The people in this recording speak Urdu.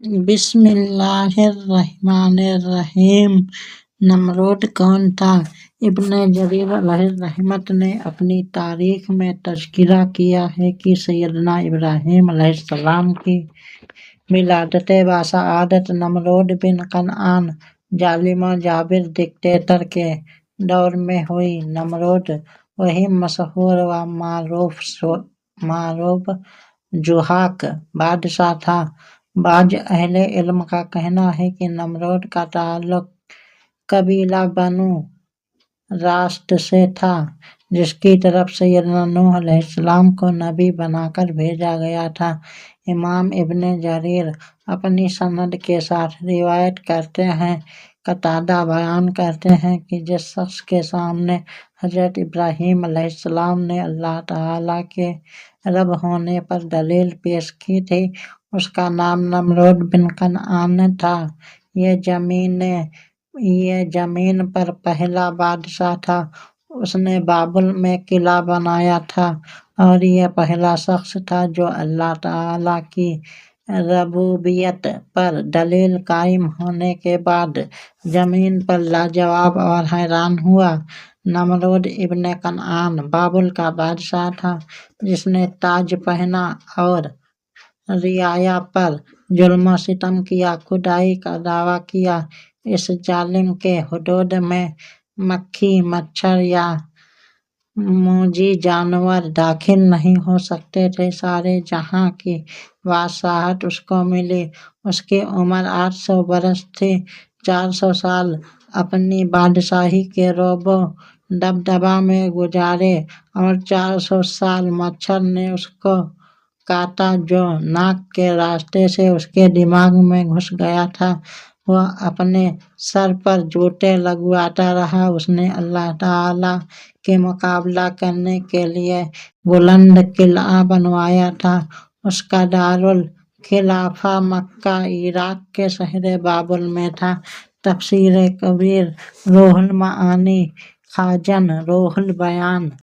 بسم اللہ الرحمن الرحیم۔ نمرود کون تھا؟ ابن جریر علیہ الرحمۃ نے اپنی تاریخ میں تذکرہ کیا ہے کہ سیدنا ابراہیم علیہ السلام کی ولادت باسعادت نمرود بن کنعان ظالم و جابر ڈکٹیٹر کے دور میں ہوئی۔ نمرود وہی مشہور و معروف ضحاک بادشاہ تھا۔ بعض اہل علم کا کہنا ہے کہ نمرود کا تعلق قبیلہ بنو راست سے تھا، جس کی طرف سیدنا نوح علیہ السلام کو نبی بنا کر بھیجا گیا تھا۔ امام ابن جریر اپنی سند کے ساتھ روایت کرتے ہیں، قتادہ بیان کرتے ہیں کہ جس شخص کے سامنے حضرت ابراہیم علیہ السلام نے اللہ تعالیٰ کے رب ہونے پر دلیل پیش کی تھی، اس کا نام نمرود بن کنعان تھا۔ یہ زمین پر پہلا بادشاہ تھا۔ اس نے بابل میں قلعہ بنایا تھا اور یہ پہلا شخص تھا جو اللہ تعالیٰ کی ربوبیت پر دلیل قائم ہونے کے بعد زمین پر لاجواب اور حیران ہوا۔ نمرود ابن کنعان بابل کا بادشاہ تھا، جس نے تاج پہنا اور رعایا پر ظلم و ستم کیا، خدائی کا دعویٰ کیا۔ اس ظالم کے حدود میں مکھی، مچھر یا موذی جانور داخل نہیں ہو سکتے تھے۔ سارے جہاں کی بادشاہت اس کو ملی۔ اس کی عمر 800 برس تھی۔ 400 سال اپنی بادشاہی کے رعب و دبدبہ میں گزارے اور 400 سال مچھر نے اس کو کاٹا، جو ناک کے راستے سے اس کے دماغ میں گھس گیا تھا۔ وہ اپنے سر پر جوتے لگواتا رہا۔ اس نے اللہ تعالیٰ کے مقابلہ کرنے کے لیے بلند قلعہ بنوایا تھا۔ اس کا دارالخلافہ مکہ، عراق کے شہر بابل میں تھا۔ تفسیر کبیر، روح المعانی، خازن روح البیان۔